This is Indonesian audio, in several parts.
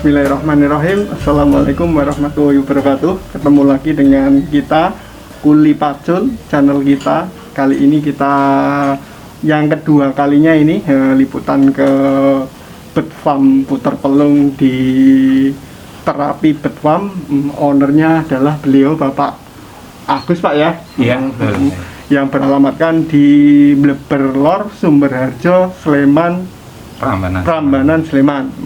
Bismillahirrahmanirrahim. Assalamualaikum warahmatullahi wabarakatuh. Ketemu lagi dengan kita Kuli Pacul, channel kita. Kali ini kita yang kedua kalinya ini liputan ke bird farm Puter Pelung di Terapi Bird Farm. Ownernya adalah beliau Bapak Agus, Pak ya. Iya. Yang beralamatkan di Bleberlor, Sumberharjo, Sleman, Prambanan, Sleman.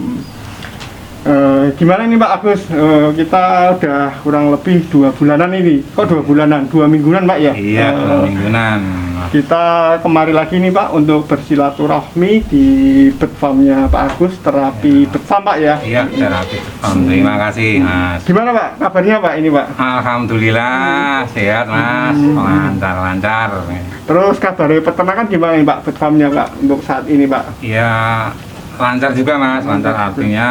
Gimana ini Pak Agus? Kita udah kurang lebih 2 bulanan ini. Kok 2 bulanan? 2 mingguan Pak ya? Iya, 2 mingguan. Kita kemari lagi nih Pak untuk bersilaturahmi di bird farmnya Pak Agus, Terapi Bird Farm Pak ya? Iya, Terapi Bird Farm. Terima kasih Mas. Gimana Pak? Kabarnya Pak ini Pak? Alhamdulillah sehat Mas, lancar-lancar. Terus kabarnya peternakan gimana nih Pak bird farmnya Pak untuk saat ini Pak? Iya, lancar juga Mas, lancar artinya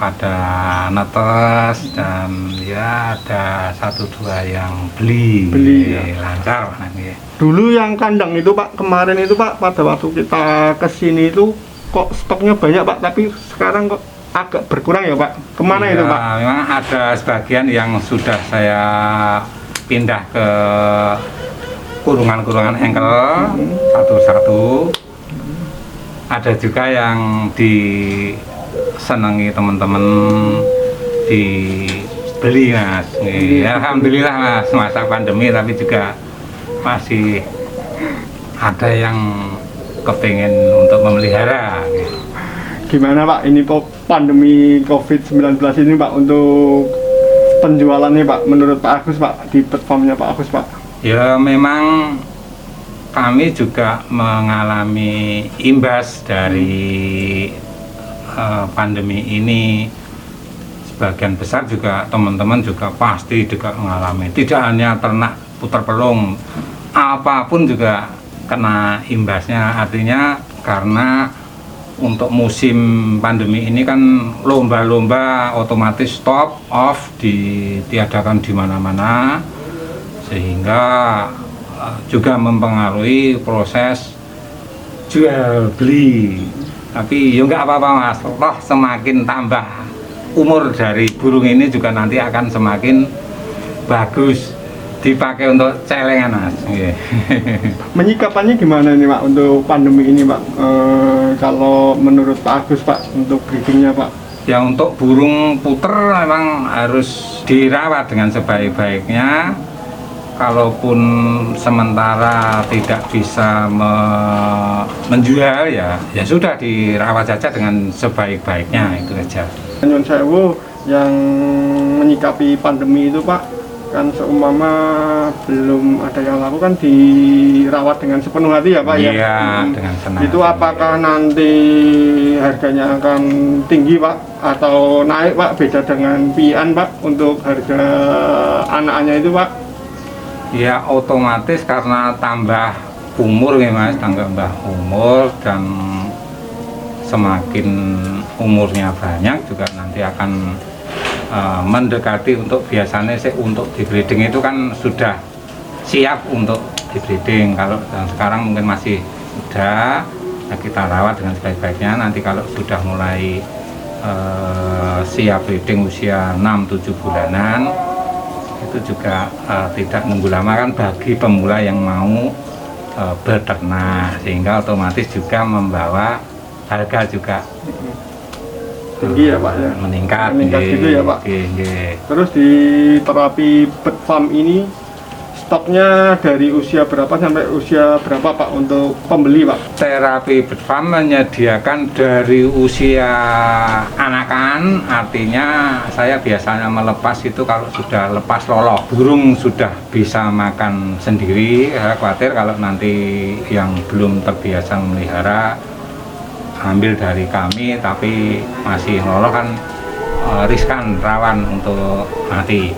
pada netes dan ya ada 1-2 yang beli ya. Lancar ya. Dulu yang kandang itu Pak, kemarin itu Pak, pada waktu kita kesini itu kok stoknya banyak Pak, tapi sekarang kok agak berkurang ya Pak. Kemana ya, itu Pak? Memang ada sebagian yang sudah saya pindah ke kurungan-kurungan engkel satu-satu. Ada juga yang disenangi teman-teman dibeli Mas. Alhamdulillah Mas, masa pandemi tapi juga masih ada yang kepengen untuk memelihara. Gimana Pak ini pandemi COVID-19 ini Pak untuk penjualannya Pak menurut Pak Agus Pak di bird farmnya Pak Agus Pak? Ya memang kami juga mengalami imbas dari pandemi ini. Sebagian besar juga teman-teman juga pasti juga mengalami. Tidak hanya ternak puter pelung, apapun juga kena imbasnya. Artinya karena untuk musim pandemi ini kan lomba-lomba otomatis stop, off, ditiadakan di mana-mana, sehingga juga mempengaruhi proses jual beli. Tapi ya nggak apa-apa Mas, toh semakin tambah umur dari burung ini juga nanti akan semakin bagus dipakai untuk celengan Mas. Menyikapannya gimana nih Pak untuk pandemi ini Pak? Kalau menurut Pak Agus Pak untuk breedingnya Pak? Ya untuk burung puter memang harus dirawat dengan sebaik-baiknya. Kalaupun sementara tidak bisa menjual ya sudah dirawat saja dengan sebaik-baiknya, itu saja. Nyun sewu yang menyikapi pandemi itu Pak, kan seumpama belum ada yang laku kan dirawat dengan sepenuh hati ya Pak ya? Iya, dengan senang. Itu apakah nanti harganya akan tinggi Pak atau naik Pak, beda dengan pian Pak untuk harga anak-anaknya itu Pak? Ya otomatis karena tambah umur ya Mas, tambah umur dan semakin umurnya banyak juga nanti akan mendekati untuk biasanya sih untuk di breeding itu kan sudah siap untuk di breeding. Kalau sekarang mungkin masih muda, ya kita rawat dengan sebaik-baiknya. Nanti kalau sudah mulai siap breeding usia 6-7 bulanan itu juga tidak nunggu lama kan bagi pemula yang mau beternak, sehingga otomatis juga membawa harga juga tinggi ya Pak ya? Meningkat gitu ya Pak. Terus di Terapi Bird Farm ini stoknya dari usia berapa sampai usia berapa Pak untuk pembeli Pak? Terapi Bird Farm menyediakan dari usia anakan, artinya saya biasanya melepas itu kalau sudah lepas loloh, burung sudah bisa makan sendiri. Saya khawatir kalau nanti yang belum terbiasa memelihara ambil dari kami tapi masih loloh kan riskan, rawan untuk mati.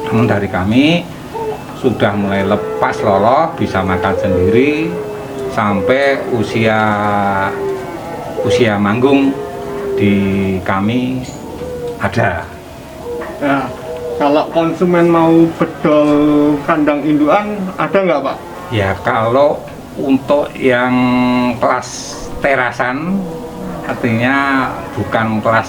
Namun dari kami sudah mulai lepas loloh, bisa makan sendiri sampai usia manggung di kami ada. Ya, kalau konsumen mau bedol kandang indukan ada nggak Pak? Ya kalau untuk yang kelas terasan, artinya bukan kelas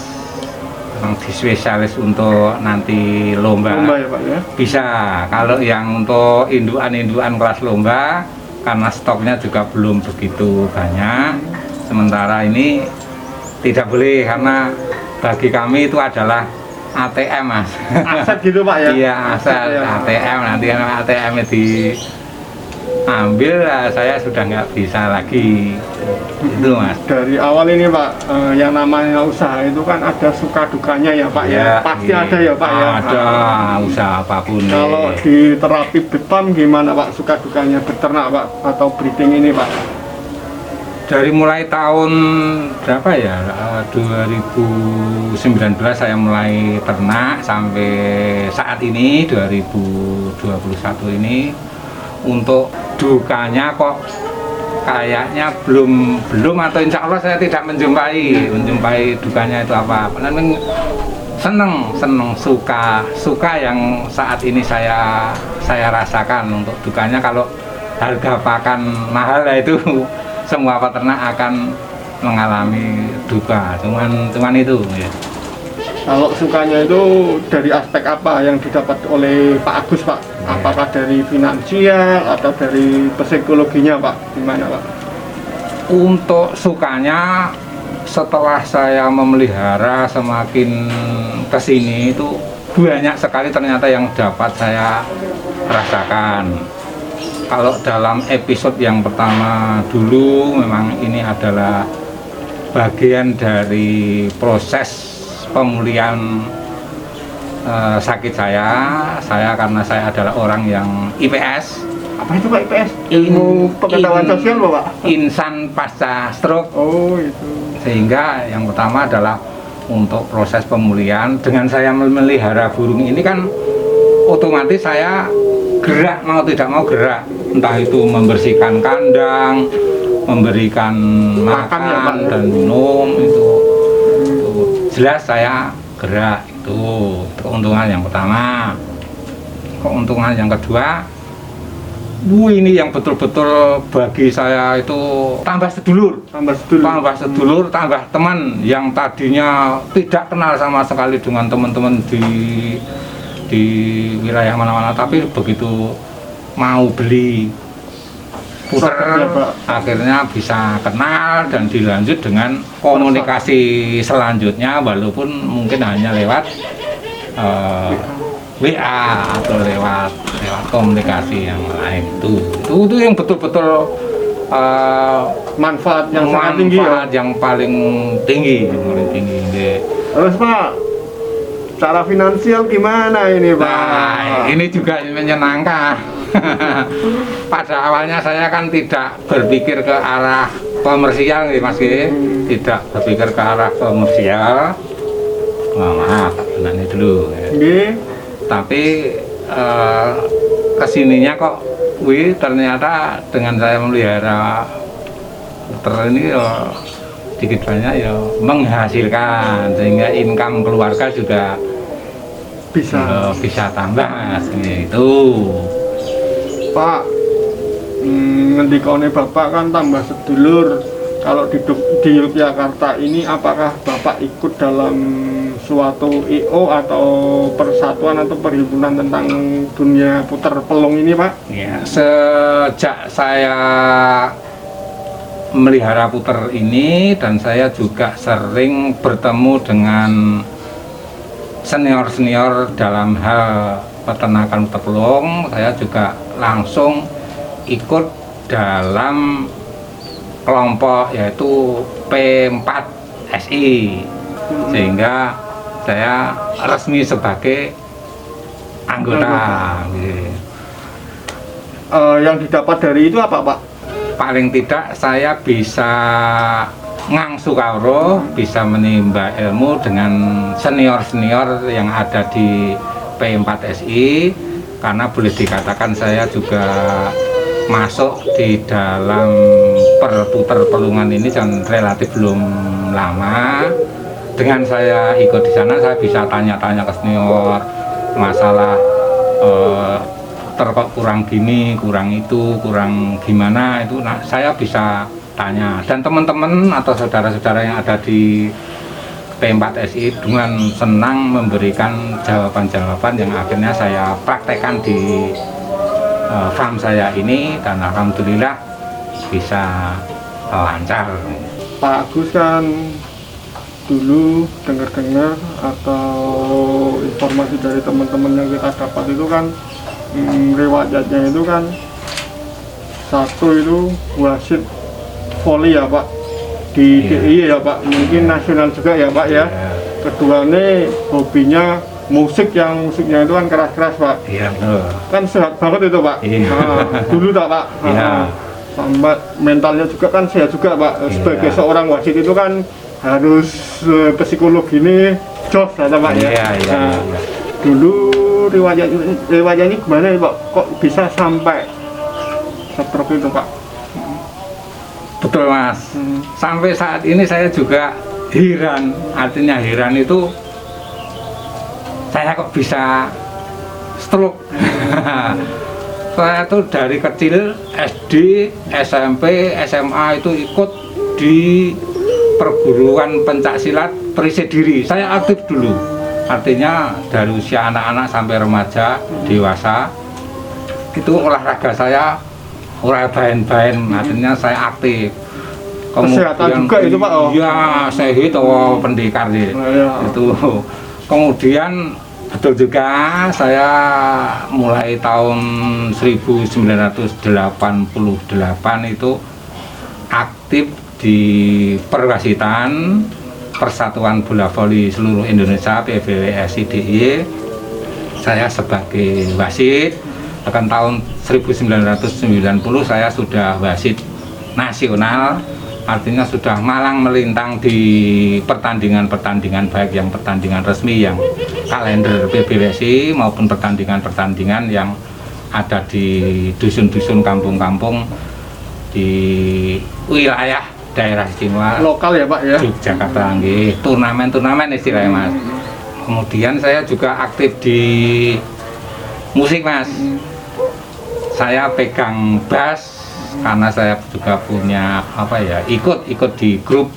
memang dispesialis untuk nanti lomba. Lomba ya Pak ya? Bisa. Kalau yang untuk indukan-indukan kelas lomba, karena stoknya juga belum begitu banyak, sementara ini tidak boleh karena bagi kami itu adalah ATM Mas. Aset gitu Pak ya? Iya, aset ya. ATM, nanti kan ATM diambil, saya sudah nggak bisa lagi itu Mas. Dari awal ini Pak, yang namanya usaha itu kan ada suka dukanya ya Pak ya? Pasti iya. ada ya Pak ya? Ada, usaha apapun. Kalau di terapi beton gimana Pak suka dukanya beternak Pak atau breeding ini Pak? Dari mulai tahun berapa ya, 2019 saya mulai ternak sampai saat ini 2021 ini. Untuk dukanya kok kayaknya belum atau insya Allah saya tidak menjumpai dukanya itu apa. Memang seneng suka yang saat ini saya rasakan. Untuk dukanya kalau harga pakan mahal itu semua peternak akan mengalami duka, cuman itu ya. Kalau sukanya itu dari aspek apa yang didapat oleh Pak Agus Pak? Apakah dari finansial atau dari psikologinya Pak? Gimana Pak? Untuk sukanya setelah saya memelihara semakin kesini itu banyak sekali ternyata yang dapat saya rasakan. Kalau dalam episode yang pertama dulu memang ini adalah bagian dari proses pemulihan sakit saya karena saya adalah orang yang IPS. Apa itu Pak IPS? Ilmu pengetahuan sosial Pak? Insan pasca stroke. Oh itu. Sehingga yang pertama adalah untuk proses pemulihan. Dengan saya memelihara burung ini kan otomatis saya gerak, mau tidak mau gerak, entah itu membersihkan kandang, memberikan makan ya, Pak? dan minum itu jelas saya gerak. Itu keuntungan yang pertama. Keuntungan yang kedua, ini yang betul-betul bagi saya itu tambah sedulur, tambah teman yang tadinya tidak kenal sama sekali dengan teman-teman di wilayah mana-mana, tapi begitu mau beli puter akhirnya bisa kenal dan dilanjut dengan komunikasi selanjutnya, walaupun mungkin hanya lewat WA atau lewat komunikasi yang lain. Itu yang betul-betul manfaat yang sangat tinggi ya? yang paling tinggi. Terus Pak, cara finansial gimana ini Pak? Nah, ini juga menyenangkan. Pada awalnya saya kan tidak berpikir ke arah komersial nih Mas, tidak berpikir ke arah komersial. Maaf, ini dulu. Tapi kesininya kok, ternyata dengan saya memelihara puter ini sedikit banyak ya menghasilkan, sehingga income keluarga juga bisa tambah gitu. Pak, ngendikane Bapak kan tambah sedulur. Kalau di Yogyakarta ini apakah Bapak ikut dalam suatu IO atau persatuan atau perhimpunan tentang dunia puter pelung ini Pak? Ya, sejak saya melihara puter ini dan saya juga sering bertemu dengan senior-senior dalam hal peternakan puter pelung, saya juga langsung ikut dalam kelompok yaitu P4SI, sehingga saya resmi sebagai anggota. Yang didapat dari itu apa Pak? Paling tidak saya bisa ngangsu kawruh, bisa menimba ilmu dengan senior-senior yang ada di P4SI, karena boleh dikatakan saya juga masuk di dalam perputer pelungan ini dan relatif belum lama. Dengan saya ikut di sana, saya bisa tanya-tanya ke senior masalah kok kurang gini, kurang itu, kurang gimana itu. Nah, saya bisa tanya, dan teman-teman atau saudara-saudara yang ada di P4SI dengan senang memberikan jawaban-jawaban yang akhirnya saya praktekkan di farm saya ini, dan alhamdulillah bisa lancar. Pak Agus kan dulu dengar-dengar atau informasi dari teman-teman yang kita dapat itu kan riwayatnya itu kan satu itu wasit voli ya Pak di DIY ya Pak, mungkin nasional juga ya Pak ya. Kedua ini hobinya musiknya itu kan keras-keras Pak. Iya betul. Kan sehat banget itu Pak. Dulu tak Pak. Sama mentalnya juga kan sehat juga Pak. Sebagai seorang wasit itu kan harus psikologi ini jos ya Pak ya. Dulu riwayatnya gimana ya Pak? Kok bisa sampai stroke itu Pak? Betul Mas. Sampai saat ini saya juga heran. Artinya heran itu saya kok bisa stroke. Saya tuh dari kecil SD, SMP, SMA itu ikut di perguruan pencaksilat perisai diri. Saya aktif dulu. Artinya dari usia anak-anak sampai remaja, dewasa, itu olahraga saya ora bain-bain, artinya saya aktif. Kesehatan juga itu Pak? Iya, sehat atau pendekar sih. Itu. Kemudian betul juga saya mulai tahun 1988 itu aktif di perwasitan Persatuan Bola Voli Seluruh Indonesia PBWSI DIY. Saya sebagai wasit. Bahkan tahun 1990 saya sudah wasit nasional, artinya sudah malang melintang di pertandingan-pertandingan, baik yang pertandingan resmi yang kalender PBWSI maupun pertandingan-pertandingan yang ada di dusun-dusun, kampung-kampung di wilayah daerah istimewa lokal ya Pak ya, Yogyakarta, turnamen-turnamen istilahnya Mas. Kemudian saya juga aktif di musik Mas. Saya pegang bass karena saya juga punya ikut di grup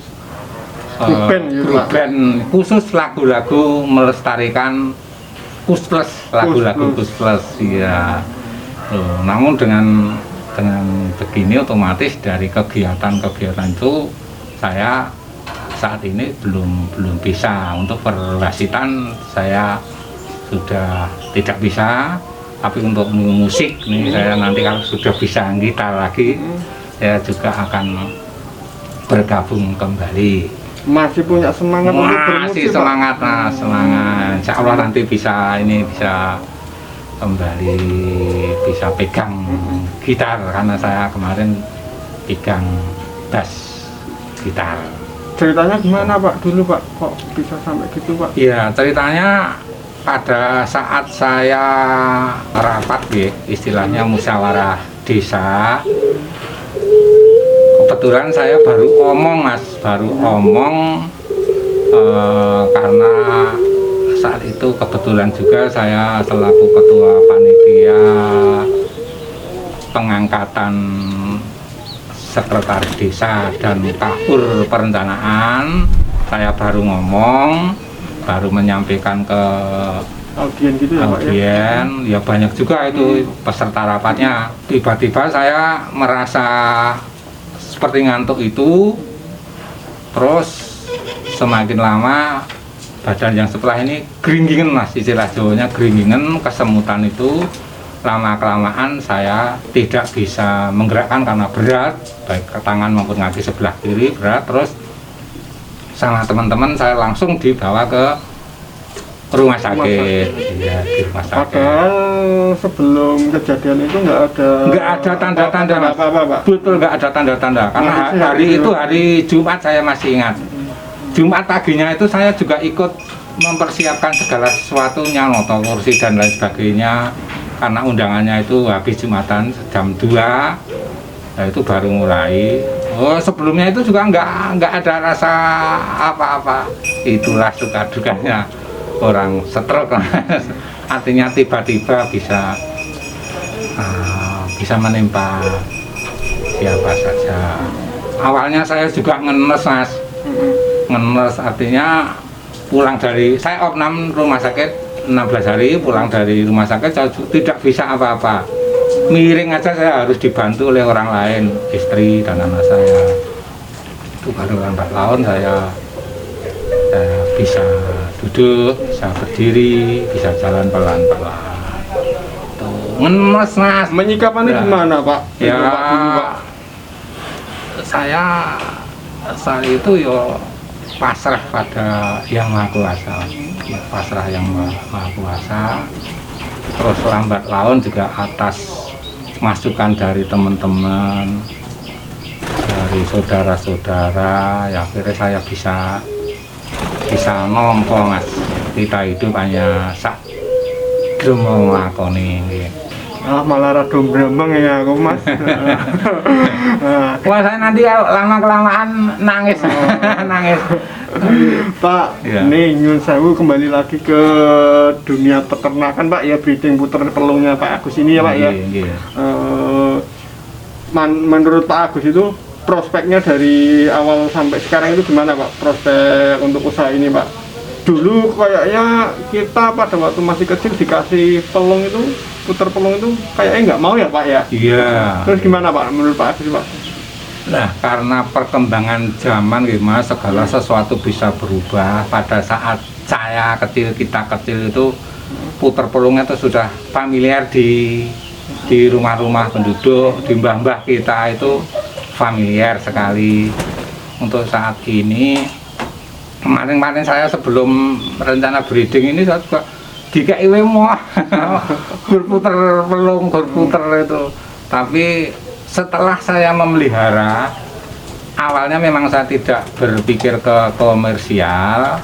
band khusus lagu-lagu melestarikan Kus+, lagu-lagu Kus+. Ya. Namun dengan begini otomatis dari kegiatan itu saya saat ini belum bisa untuk perwasitan, saya sudah tidak bisa. Tapi untuk musik nih saya nanti kalau sudah bisa gitar lagi, saya juga akan bergabung kembali. Masih punya semangat untuk bermusik? Masih semangat Mas, semangat. Insya Allah nanti bisa kembali bisa pegang gitar, karena saya kemarin pegang bass gitar. Ceritanya gimana Pak dulu Pak, kok bisa sampai gitu Pak? Iya, ceritanya pada saat saya rapat istilahnya musyawarah desa, kebetulan saya baru omong karena saat itu kebetulan juga saya selaku ketua panitia pengangkatan sekretaris desa dan kapur perencanaan, saya baru menyampaikan ke audien gitu ya Pak ya? Ya banyak juga itu peserta rapatnya. Tiba-tiba saya merasa seperti ngantuk itu, terus semakin lama badan yang sebelah ini geringingan Mas, istilah Jawanya geringingan, kesemutan itu. Lama-kelamaan saya tidak bisa menggerakkan karena berat, baik ke tangan maupun kaki sebelah kiri berat. Terus sama teman-teman saya langsung dibawa ke rumah sakit. Iya, di rumah sakit. Padahal sebelum kejadian itu nggak ada tanda-tanda Mas. Pak. Betul, nggak ada tanda-tanda. Karena hari Jumat saya masih ingat. Jumat paginya itu saya juga ikut mempersiapkan segala sesuatunya, noto kursi dan lain sebagainya. Karena undangannya itu habis Jumatan jam 2, nah itu baru mulai. Sebelumnya itu juga nggak ada rasa apa-apa. Itulah suka dukanya orang stroke. Artinya tiba-tiba bisa menimpa siapa saja. Awalnya saya juga ngenes Mas, ngenes artinya pulang dari saya opnam rumah sakit 16 hari, pulang dari rumah sakit saya tidak bisa apa-apa, miring aja saya harus dibantu oleh orang lain, istri dan anak saya. Itu baru lambat laun saya bisa duduk, bisa berdiri, bisa jalan pelan-pelan. Ngenes mas. Menyikapannya Ya. gimana Pak? Ya, Pak, dulu, Pak. saya itu yo pasrah pada yang maha kuasa, ya, pasrah yang maha kuasa. Terus lambat laun juga atas masukan dari teman-teman, dari saudara-saudara, ya akhirnya saya bisa nompo mas. Kita hidup hanya sak mau nglakoni nggih. Malah rada brambang ya aku mas. Nah, Wah saya nanti lama kelamaan nangis, nangis. Pak, Ya. nih nyun sewu kembali lagi ke dunia peternakan Pak ya, breeding puter pelungnya Pak Agus ini ya Pak ya. Nggih, nggih. Menurut Pak Agus itu prospeknya dari awal sampai sekarang itu gimana Pak? Prospek untuk usaha ini Pak? Dulu kayaknya kita pada waktu masih kecil dikasih pelung itu, puter pelung itu kayaknya nggak mau ya Pak ya? Iya. Terus gimana Pak menurut Pak Agus Pak? Nah, karena perkembangan zaman gimana segala sesuatu bisa berubah. Pada saat saya kecil, kita kecil itu puter pelungnya itu sudah familiar di rumah-rumah penduduk, di mbah-mbah kita itu familiar sekali. Untuk saat ini, kemarin-kemarin saya sebelum rencana breeding ini saya juga dikai mau berputer pelung, berputer itu. Tapi setelah saya memelihara, awalnya memang saya tidak berpikir ke komersial,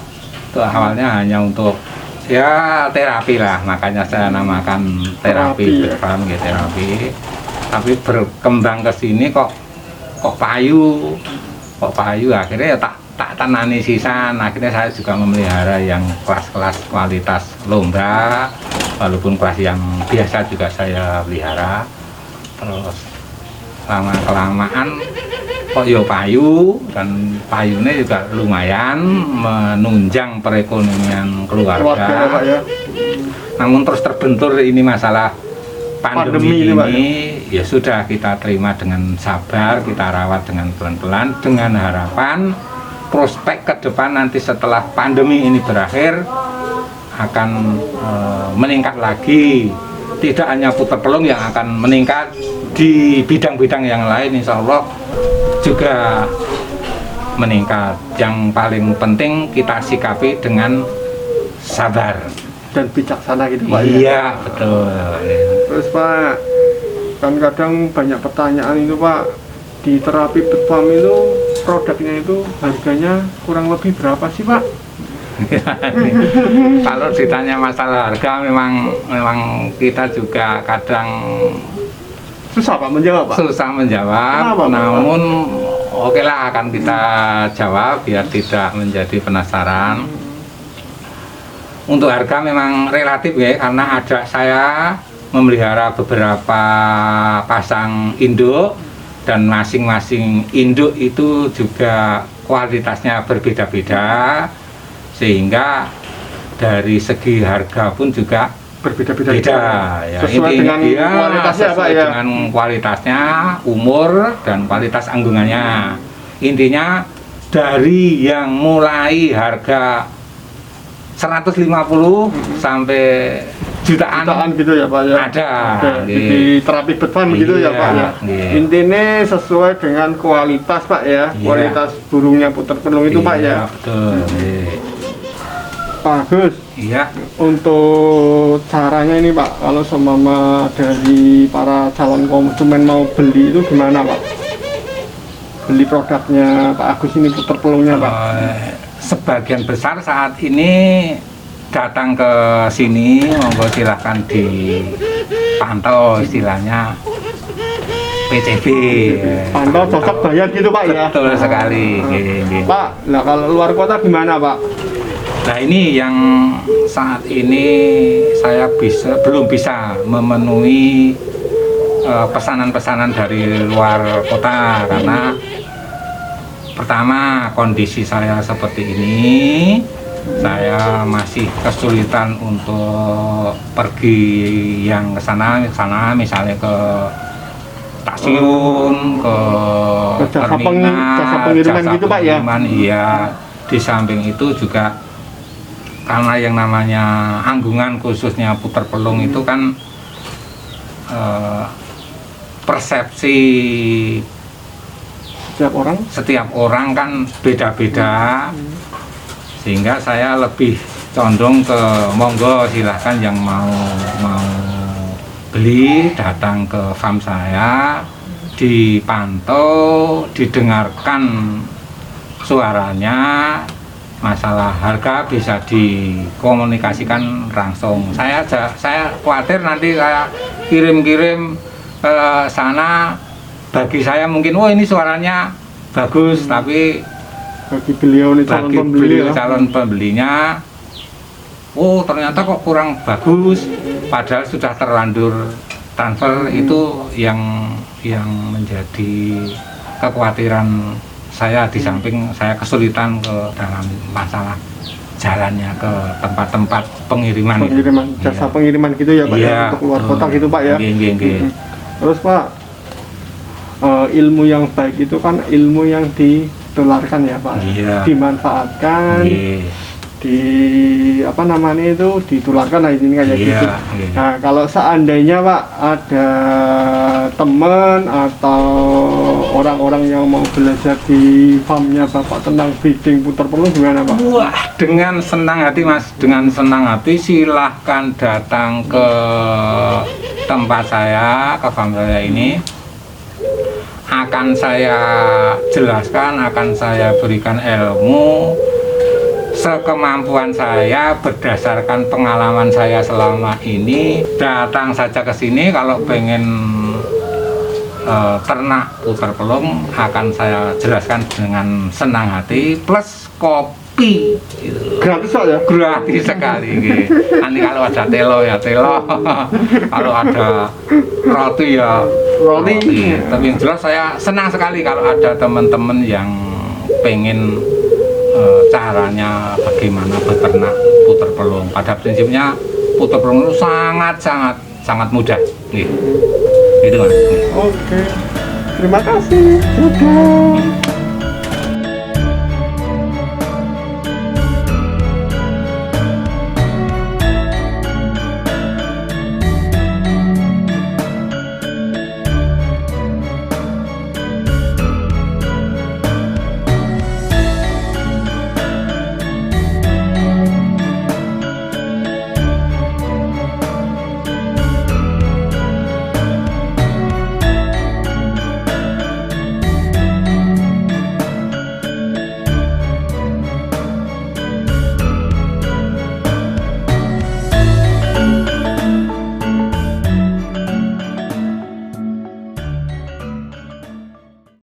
itu awalnya hanya untuk ya terapi lah, makanya saya namakan terapi, Terapi, ya. terapi. Tapi berkembang ke sini kok payu, akhirnya ya tak tanani sisan. Akhirnya saya juga memelihara yang kelas-kelas kualitas lomba, walaupun kelas yang biasa juga saya pelihara. Terus lama kelamaan kok yo payu, dan payunya juga lumayan menunjang perekonomian keluarga. Ya, Pak ya. Namun terus terbentur ini masalah pandemi Pandemi ini, Pak, ya sudah kita terima dengan sabar, kita rawat dengan pelan-pelan dengan harapan prospek ke depan nanti setelah pandemi ini berakhir akan meningkat lagi. Tidak hanya puter pelung yang akan meningkat, di bidang-bidang yang lain insya Allah juga meningkat. Yang paling penting kita sikapi dengan sabar Dan bijaksana gitu Pak ya. iya betul. Terus Pak, kan kadang banyak pertanyaan itu Pak, di terapi pet farm itu produknya itu harganya kurang lebih berapa sih Pak? Kalau ditanya masalah harga, memang kita juga kadang Susah Pak menjawab Pak? susah menjawab. Kenapa, Pak? Namun oke lah, akan kita jawab biar tidak menjadi penasaran. Untuk harga memang relatif ya, karena ada saya memelihara beberapa pasang induk, dan masing-masing induk itu juga kualitasnya berbeda-beda, sehingga dari segi harga pun juga Berbeda-beda beda ya. Sesuai dengan kualitasnya Pak sesuai ya? dengan kualitasnya, umur dan kualitas anggungannya. Intinya dari yang mulai harga 150 sampai jutaan gitu ya Pak ya? ada. Oke, Nggih. di terapi pet farm gitu ya Iya, Pak ya? nggih. Intinya sesuai dengan kualitas Pak ya? Iya. Kualitas burungnya puter pelung itu Pak ya? Iya, betul. nggih. Pak Gus, Iya. untuk caranya ini Pak, kalau seumpama dari para calon konsumen mau beli itu gimana Pak? Beli produknya Pak Agus ini puter pelungnya Pak? Sebagian besar saat ini datang ke sini, monggo silahkan dipantau, istilahnya PCB. Pantau cocok bayar gitu Pak ya? Betul sekali. nggih. Pak, nah kalau luar kota gimana Pak? Nah ini yang saat ini saya belum bisa memenuhi pesanan-pesanan dari luar kota, karena pertama kondisi saya seperti ini, saya masih kesulitan untuk pergi yang ke sana misalnya ke stasiun, ke jasa terminal, pengiriman gitu Pak ya? Iya, di samping itu juga karena yang namanya anggungan khususnya puter pelung itu kan persepsi setiap orang kan beda-beda, sehingga saya lebih condong ke monggo silahkan yang mau beli datang ke farm saya, dipantau, didengarkan suaranya, masalah harga bisa dikomunikasikan langsung. Saya khawatir nanti saya kirim-kirim ke sana, bagi saya mungkin ini suaranya bagus, tapi bagi beliau nih calon pembelinya ternyata kok kurang bagus, padahal sudah terlanjur transfer. Itu yang menjadi kekhawatiran saya, di samping saya kesulitan dalam masalah jalannya ke tempat-tempat pengiriman jasa pengiriman gitu ya Pak ya, untuk luar kota gitu Pak ya. Terus Pak, ilmu yang baik itu kan ilmu yang ditularkan ya Pak, dimanfaatkan, ditularkan ini kayak gitu. Nah, kalau seandainya Pak ada teman atau orang-orang yang mau belajar di farmnya Bapak tentang breeding puter pelung, gimana Pak? Wah, dengan senang hati Mas, dengan senang hati silahkan datang ke tempat saya, ke farm saya ini. Akan saya jelaskan, akan saya berikan ilmu sekemampuan saya berdasarkan pengalaman saya selama ini. Datang saja ke sini kalau pengen ternak puter pelung, akan saya jelaskan dengan senang hati, plus kopi gratis ya? Gratis sekali gitu. Nanti kalau ada telo ya telo, kalau ada roti ya roti. Tapi yang jelas saya senang sekali kalau ada teman-teman yang pengen caranya bagaimana beternak puter pelung. Pada prinsipnya puter pelung itu sangat mudah gitu. Gitu Mas. Oke. Terima kasih. Dadah.